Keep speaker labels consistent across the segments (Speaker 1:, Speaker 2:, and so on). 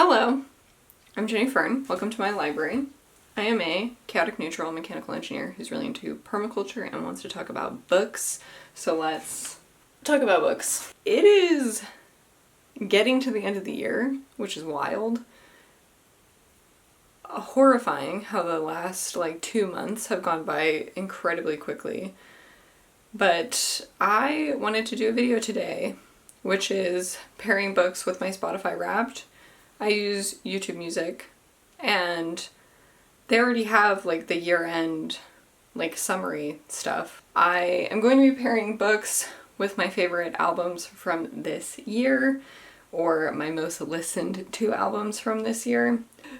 Speaker 1: Hello, I'm Jenny Fern. Welcome to my library. I am a chaotic neutral mechanical engineer who's really into permaculture and wants to talk about books. So let's talk about books. It is getting to the end of the year, which is wild. Horrifying how the last 2 months have gone by incredibly quickly. But I wanted to do a video today, which is pairing books with my Spotify Wrapped. I use YouTube Music, and they already have the year-end summary stuff. I am going to be pairing books with my favorite albums from this year, or my most listened to albums from this year.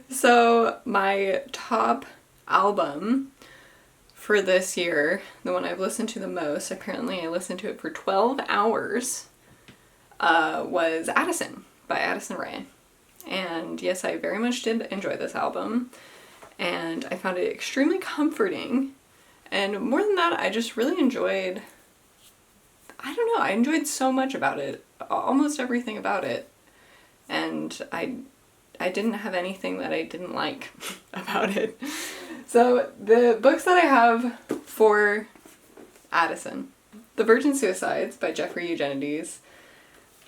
Speaker 1: So my top album for this year, the one I've listened to the most, apparently I listened to it for 12 hours, was Addison by Addison Rae. And yes, I very much did enjoy this album, and I found it extremely comforting, and more than that, I just really enjoyed, I enjoyed so much about it, almost everything about it, and I didn't have anything that I didn't like about it. So the books that I have for Addison: The Virgin Suicides by Jeffrey Eugenides.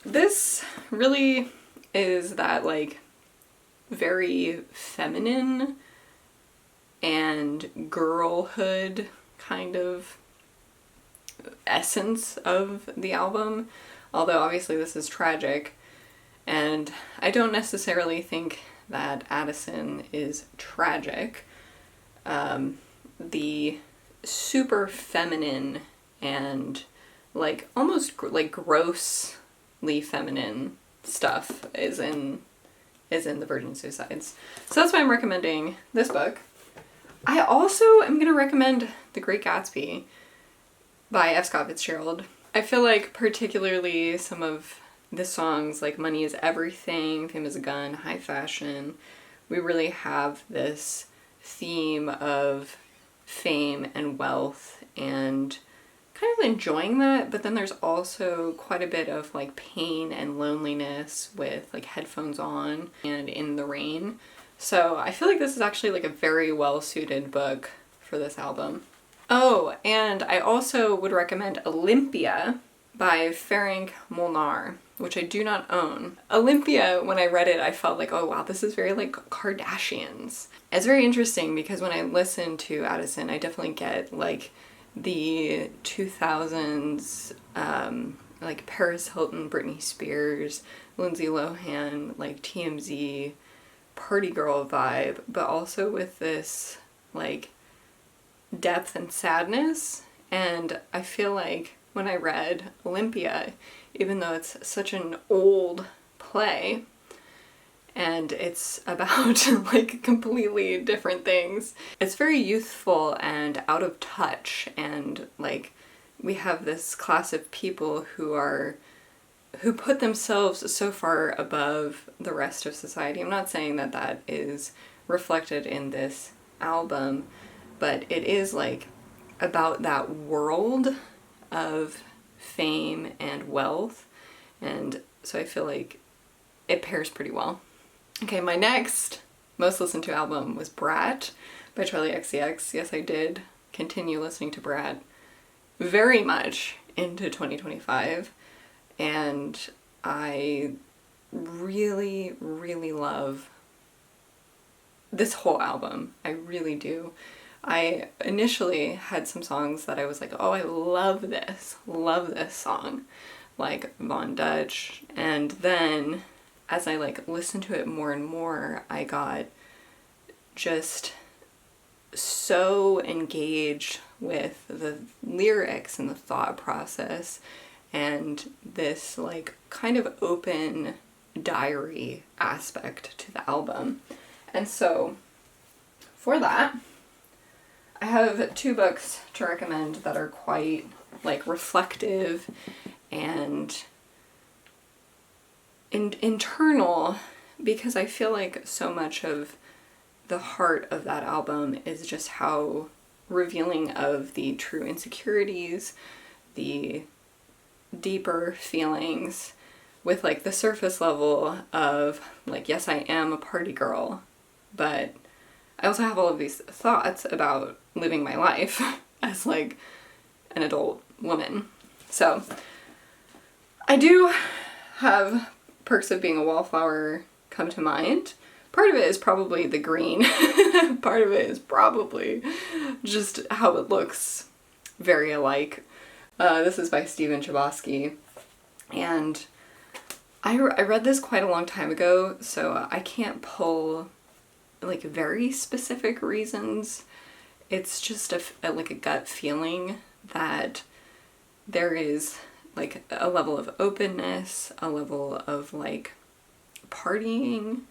Speaker 1: This really is that very feminine and girlhood kind of essence of the album, although obviously this is tragic, and I don't necessarily think that Addison is tragic. The super feminine and almost grossly feminine stuff is in The Virgin Suicides. So that's why I'm recommending this book. I also am going to recommend The Great Gatsby by F. Scott Fitzgerald. I feel like particularly some of the songs like Money is Everything, Fame is a Gun, High Fashion, we really have this theme of fame and wealth and kind of enjoying that, but then there's also quite a bit of pain and loneliness with headphones on and in the rain. So I feel like this is actually a very well suited book for this album. Oh, and I also would recommend Olympia by Ferenc Molnar, which I do not own. Olympia, when I read it, I felt oh wow, this is very Kardashians. It's very interesting because when I listen to Addison, I definitely get the 2000s, Paris Hilton, Britney Spears, Lindsay Lohan, TMZ, party girl vibe, but also with this, depth and sadness. And I feel when I read Olympia, even though it's such an old play, and it's about completely different things, it's very youthful and out of touch, and we have this class of people who put themselves so far above the rest of society. I'm not saying that that is reflected in this album, but it is about that world of fame and wealth, and so I feel it pairs pretty well. Okay, my next most listened to album was Brat by Charli XCX. Yes, I did continue listening to Brat very much into 2025, and I really, really love this whole album. I really do. I initially had some songs that I was oh, I love this song, like Von Dutch, and then as I listened to it more and more, I got just so engaged with the lyrics and the thought process and this kind of open diary aspect to the album. And so for that, I have two books to recommend that are quite reflective and internal, because I feel so much of the heart of that album is just how revealing of the true insecurities, the deeper feelings, with like the surface level of like, yes, I am a party girl, but I also have all of these thoughts about living my life as like an adult woman. So I do have perks of being a wallflower come to mind. Part of it is probably the green. Part of it is probably just how it looks very alike. This is by Stephen Chbosky, and I read this quite a long time ago, so I can't pull like very specific reasons. It's just like a gut feeling that there is like a level of openness, a level of like partying,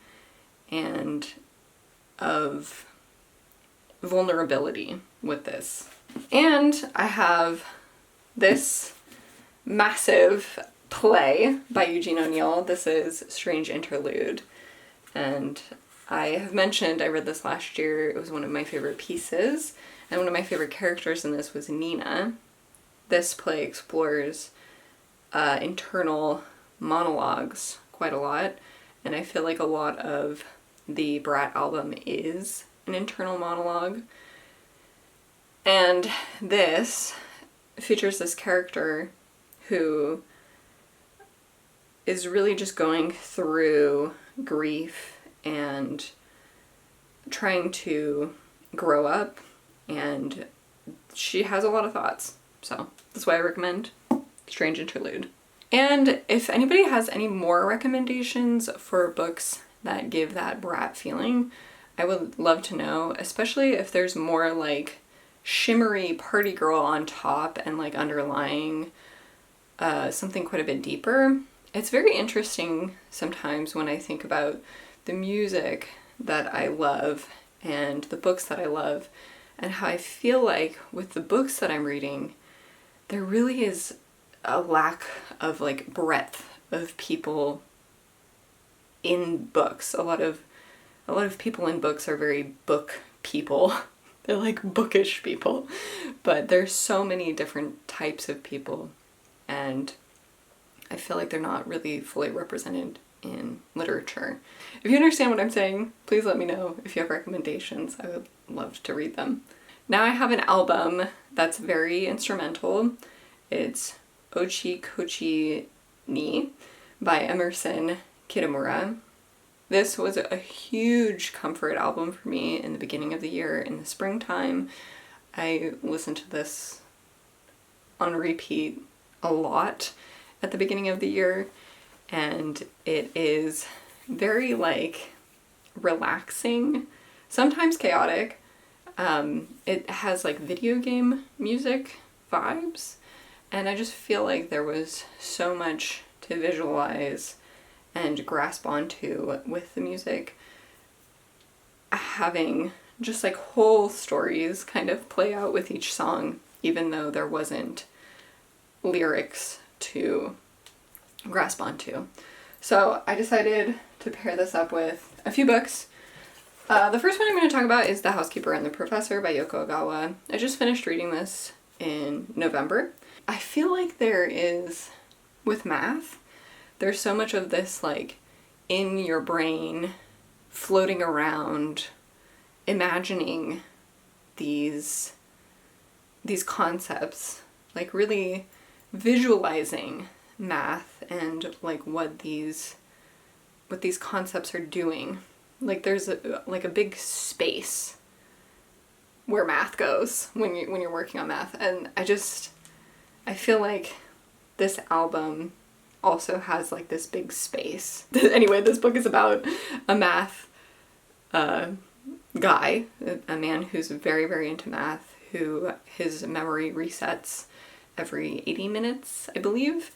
Speaker 1: and of vulnerability with this. And I have this massive play by Eugene O'Neill. This is Strange Interlude, and I have mentioned I read this last year. It was one of my favorite pieces, and one of my favorite characters in this was Nina. This play explores internal monologues quite a lot, and I feel like a lot of the Brat album is an internal monologue. And this features this character who is really just going through grief and trying to grow up, and she has a lot of thoughts. So that's why I recommend Strange Interlude. And if anybody has any more recommendations for books that give that Brat feeling, I would love to know, especially if there's more like shimmery party girl on top and like underlying something quite a bit deeper. It's very interesting sometimes when I think about the music that I love and the books that I love, and how I feel like with the books that I'm reading, there really is a lack of like breadth of people in books. A lot of people in books are very book people. They're like bookish people, but there's so many different types of people, and I feel like they're not really fully represented in literature. If you understand what I'm saying, please let me know. If you have recommendations, I would love to read them. Now I have an album that's very instrumental. It's Ochikochini by Emerson Kitamura. This was a huge comfort album for me in the beginning of the year, in the springtime. I listened to this on repeat a lot at the beginning of the year, and it is very like relaxing, sometimes chaotic. It has like video game music vibes, and I just feel like there was so much to visualize and grasp onto with the music, having just like whole stories kind of play out with each song, even though there wasn't lyrics to grasp onto. So I decided to pair this up with a few books. The first one I'm going to talk about is The Housekeeper and the Professor by Yoko Ogawa. I just finished reading this in November. I feel like there is, with math, there's so much of this like in your brain floating around, imagining these concepts, like really visualizing math and like what these concepts are doing. Like there's a big space where math goes when you're working on math, and I feel like this album also has like this big space. Anyway, this book is about a math guy, a man who's very, very into math, who his memory resets every 80 minutes, I believe,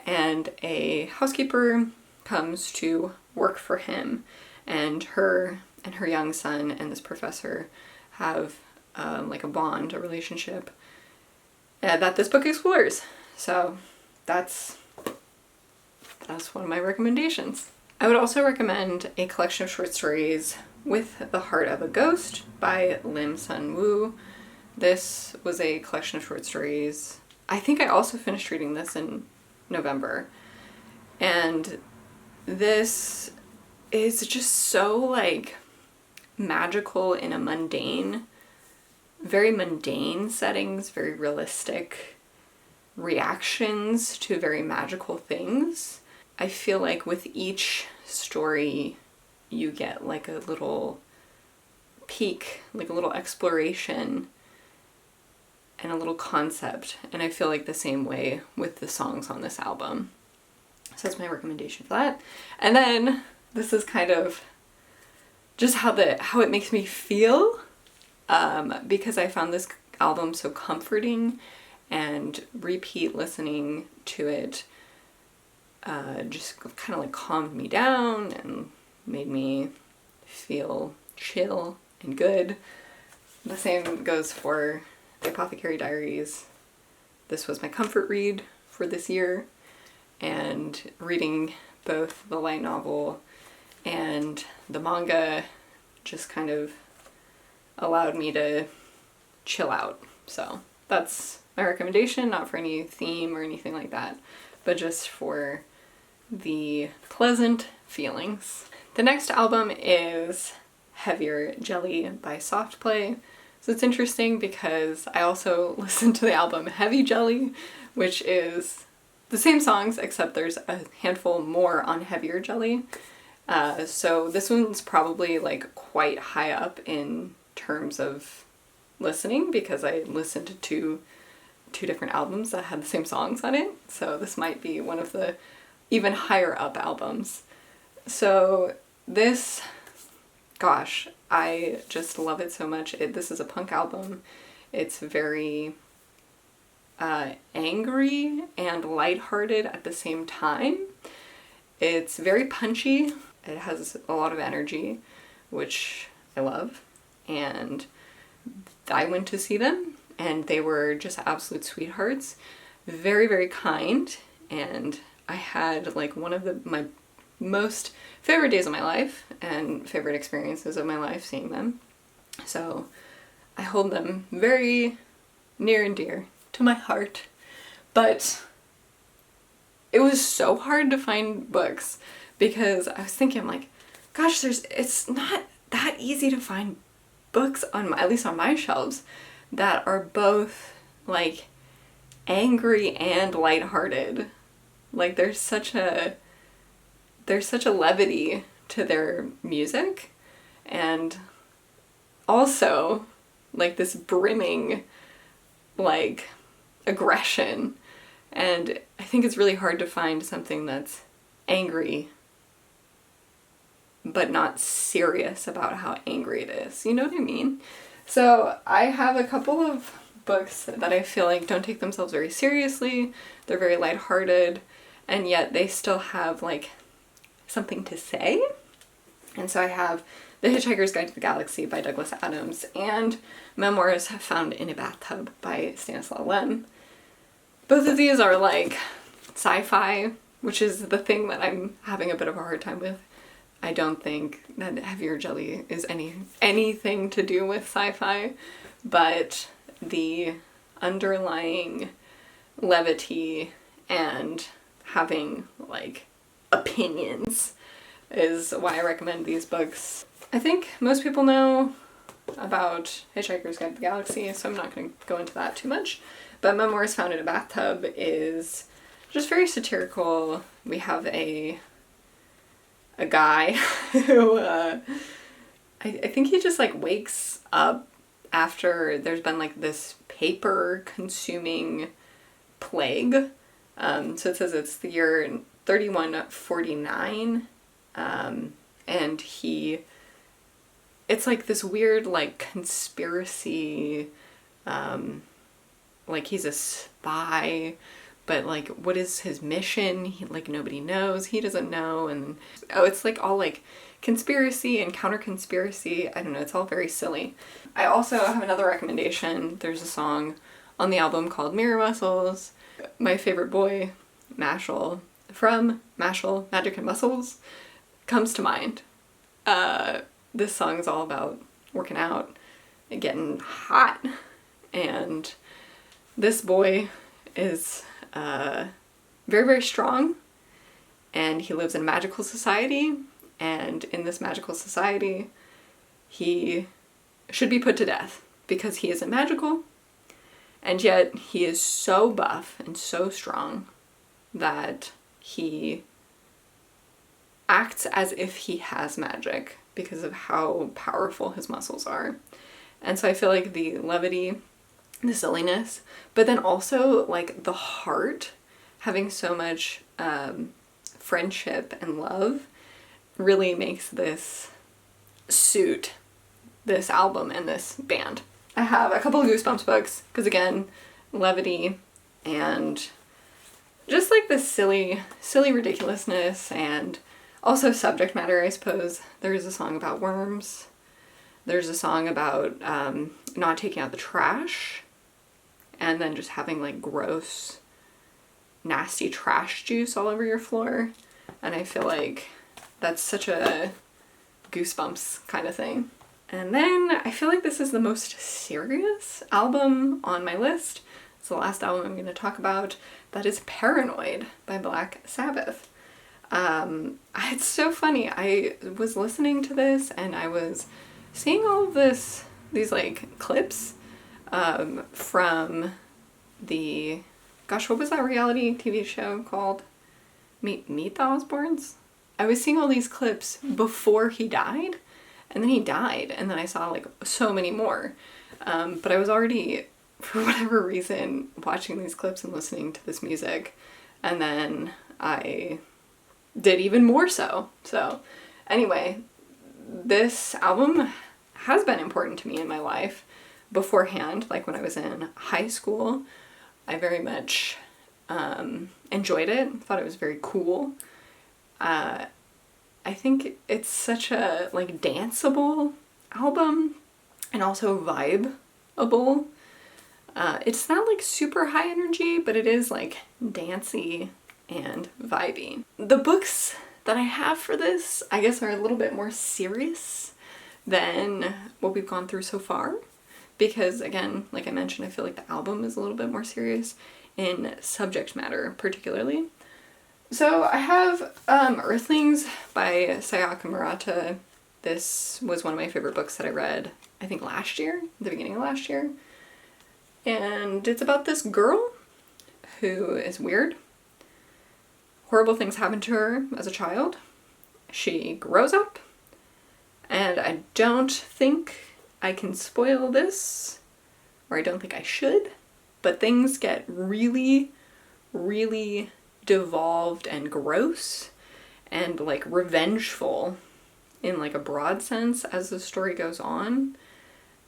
Speaker 1: and a housekeeper comes to work for him, and her young son and this professor have like a bond, a relationship that this book explores. So that's one of my recommendations. I would also recommend a collection of short stories, With the Heart of a Ghost by Lim Sun Woo. This was a collection of short stories. I think I also finished reading this in November. And this is just so like magical in a very mundane settings, very realistic reactions to very magical things. I feel like with each story you get like a little peek, like a little exploration and a little concept, and I feel like the same way with the songs on this album. So that's my recommendation for that. And then this is kind of just how it makes me feel, because I found this album so comforting, and repeat listening to it just kind of like calmed me down and made me feel chill and good. The same goes for The Apothecary Diaries. This was my comfort read for this year, and reading both the light novel and the manga just kind of allowed me to chill out. So that's my recommendation, not for any theme or anything like that, but just for the pleasant feelings. The next album is Heavier Jelly by Soft Play. So it's interesting because I also listened to the album Heavy Jelly, which is the same songs except there's a handful more on Heavier Jelly. So this one's probably like quite high up in terms of listening because I listened to two different albums that had the same songs on it. So this might be one of the even higher up albums. So this, gosh, I just love it so much. This is a punk album. It's very angry and lighthearted at the same time. It's very punchy. It has a lot of energy, which I love. And I went to see them, and they were just absolute sweethearts. Very, very kind. And I had like one of my most favorite days of my life and favorite experiences of my life seeing them. So I hold them very near and dear to my heart. But it was so hard to find books because I was thinking like, gosh, it's not that easy to find books at least on my shelves that are both like angry and lighthearted. Like there's such a levity to their music, and also like this brimming like aggression. And I think it's really hard to find something that's angry but not serious about how angry it is. You know what I mean? So I have a couple of books that I feel like don't take themselves very seriously. They're very lighthearted, and yet they still have like something to say. And so I have The Hitchhiker's Guide to the Galaxy by Douglas Adams and Memoirs Found in a Bathtub by Stanislaw Lem. Both of these are like sci-fi, which is the thing that I'm having a bit of a hard time with. I don't think that Heavier Jelly is anything to do with sci-fi, but the underlying levity and having like opinions is why I recommend these books. I think most people know about Hitchhiker's Guide to the Galaxy, so I'm not going to go into that too much. But Memoirs Found in a Bathtub is just very satirical. We have a guy who I think he just like wakes up after there's been like this paper consuming plague. So it says it's the year 3149, and it's like this weird like conspiracy, like he's a spy, but like what is his mission? Like nobody knows, he doesn't know, and it's like all like conspiracy and counter conspiracy. I don't know, it's all very silly. I also have another recommendation. There's a song on the album called Mirror Muscles. My favorite boy, Mashal, from Mashal, Magic and Muscles, comes to mind. This song is all about working out and getting hot, and this boy is very, very strong and he lives in a magical society, and in this magical society, he should be put to death because he isn't magical, and yet he is so buff and so strong that he acts as if he has magic because of how powerful his muscles are. And so I feel like the levity, the silliness, but then also like the heart, having so much friendship and love, really makes this suit this album and this band. I have a couple of Goosebumps books because, again, levity and just like this silly ridiculousness, and also subject matter, I suppose. There's a song about worms. There's a song about not taking out the trash, and then just having like gross, nasty trash juice all over your floor. And I feel like that's such a Goosebumps kind of thing. And then I feel like this is the most serious album on my list. It's the last album I'm going to talk about. That is Paranoid by Black Sabbath. It's so funny. I was listening to this and I was seeing all of these like clips from the, gosh, what was that reality TV show called? Meet the Osbournes? I was seeing all these clips before he died, and then he died, and then I saw like so many more. But I was already, for whatever reason, watching these clips and listening to this music, and then I did even more so. So anyway, this album has been important to me in my life beforehand. Like when I was in high school, I very much enjoyed it, thought it was very cool. I think it's such a like danceable album and also vibeable. It's not like super high energy, but it is like dancey and vibey. The books that I have for this, I guess, are a little bit more serious than what we've gone through so far. Because again, like I mentioned, I feel like the album is a little bit more serious in subject matter, particularly. So I have Earthlings by Sayaka Murata. This was one of my favorite books that I read, I think last year, the beginning of last year. And it's about this girl who is weird. Horrible things happen to her as a child. She grows up, and I don't think I can spoil this, or I don't think I should, but things get really, really devolved and gross and like revengeful in like a broad sense as the story goes on.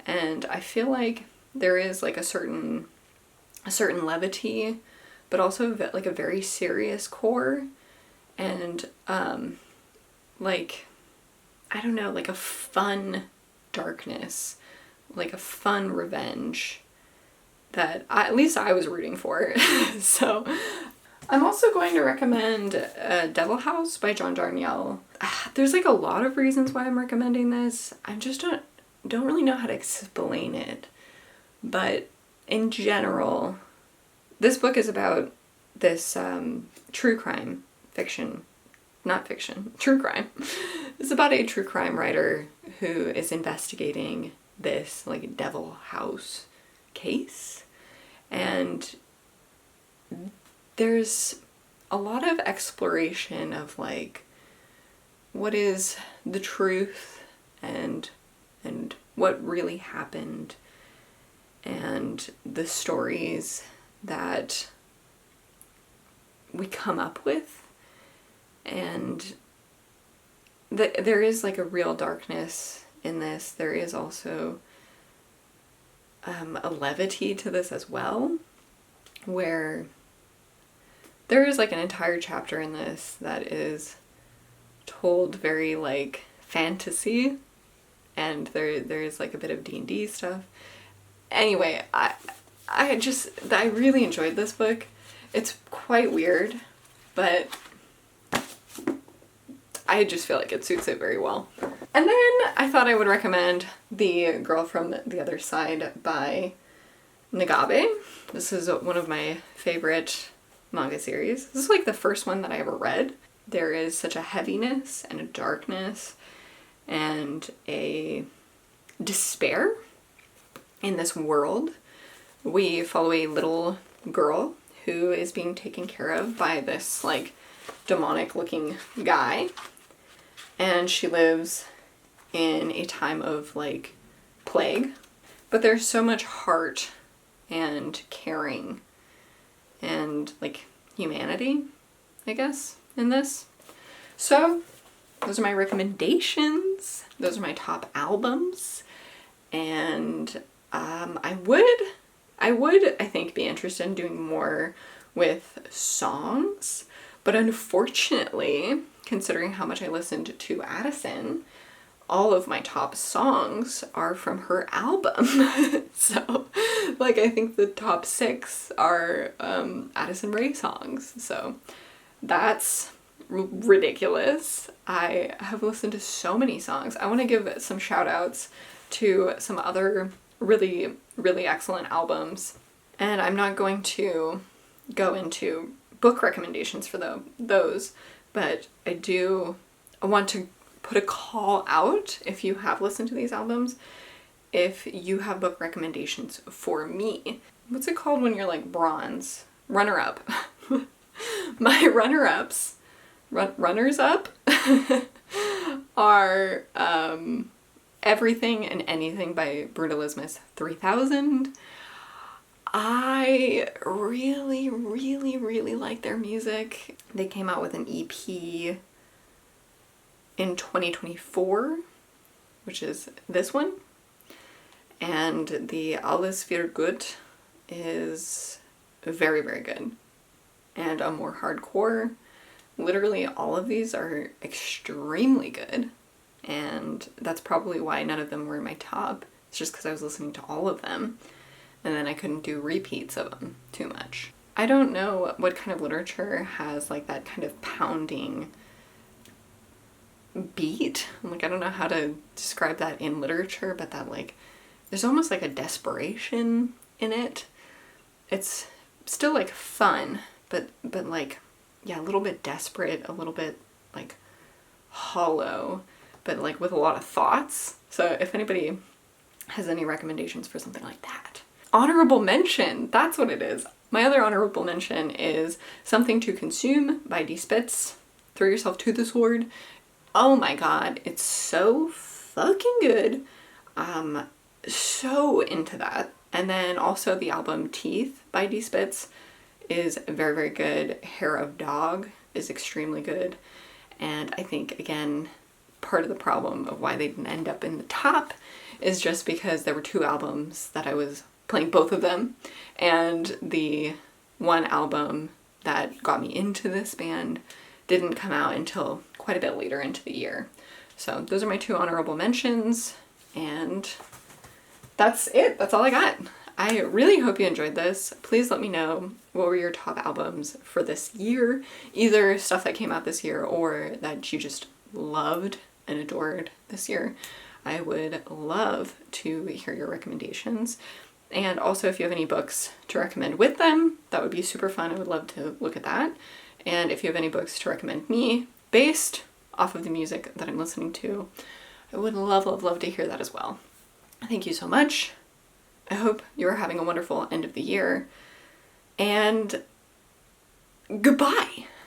Speaker 1: And I feel like there is like a certain levity, but also like a very serious core, and like, I don't know, like a fun darkness, like a fun revenge that at least I was rooting for. So I'm also going to recommend Devil House by John Darnielle. There's like a lot of reasons why I'm recommending this. I just don't really know how to explain it. But in general, this book is about this true crime fiction, not fiction, true crime. It's about a true crime writer who is investigating this like Devil House case. And there's a lot of exploration of like what is the truth and what really happened, and the stories that we come up with. And there is like a real darkness in this. There is also a levity to this as well, where there is like an entire chapter in this that is told very like fantasy, and there is like a bit of D&D stuff. Anyway, I really enjoyed this book. It's quite weird, but I just feel like it suits it very well. And then I thought I would recommend The Girl from the Other Side by Nagabe. This is one of my favorite manga series. This is like the first one that I ever read, there is such a heaviness and a darkness and a despair in this world. We follow a little girl who is being taken care of by this like demonic looking guy, and she lives in a time of like plague, but there's so much heart and caring and like humanity, I guess, in this. So those are my recommendations. Those are my top albums. And I would, I think, be interested in doing more with songs. But unfortunately, considering how much I listened to Addison, all of my top songs are from her album. So, like, I think the top 6 are Addison Rae songs. So that's ridiculous. I have listened to so many songs. I want to give some shout outs to some other really, really excellent albums. And I'm not going to go into book recommendations for those, but I want to put a call out, if you have listened to these albums, if you have book recommendations for me. What's it called when you're like bronze? Runner-up. My runner-ups, runners-up are Everything and Anything by Brutalismus 3000. I really, really, really like their music. They came out with an EP in 2024, which is this one. And the Alles wird gut is very, very good. And a more hardcore. Literally all of these are extremely good. And that's probably why none of them were in my top. It's just because I was listening to all of them. And then I couldn't do repeats of them too much. I don't know what kind of literature has like that kind of pounding beat. Like, I don't know how to describe that in literature, but that like, there's almost like a desperation in it. It's still like fun, but like, yeah, a little bit desperate, a little bit like hollow, but like with a lot of thoughts. So if anybody has any recommendations for something like that. Honorable mention, that's what it is. My other honorable mention is Something to Consume by D. Spitz. Throw Yourself to the Sword. Oh my god, it's so fucking good. So into that. And then also the album Teeth by D. Spitz is very, very good. Hair of Dog is extremely good. And I think, again, part of the problem of why they didn't end up in the top is just because there were 2 albums that I was playing both of them, and the one album that got me into this band didn't come out until quite a bit later into the year. So those are my 2 honorable mentions, and that's it. That's all I got. I really hope you enjoyed this. Please let me know what were your top albums for this year, either stuff that came out this year or that you just loved and adored this year. I would love to hear your recommendations. And also, if you have any books to recommend with them, that would be super fun. I would love to look at that. And if you have any books to recommend me based off of the music that I'm listening to, I would love, love, love to hear that as well. Thank you so much. I hope you're having a wonderful end of the year. And goodbye.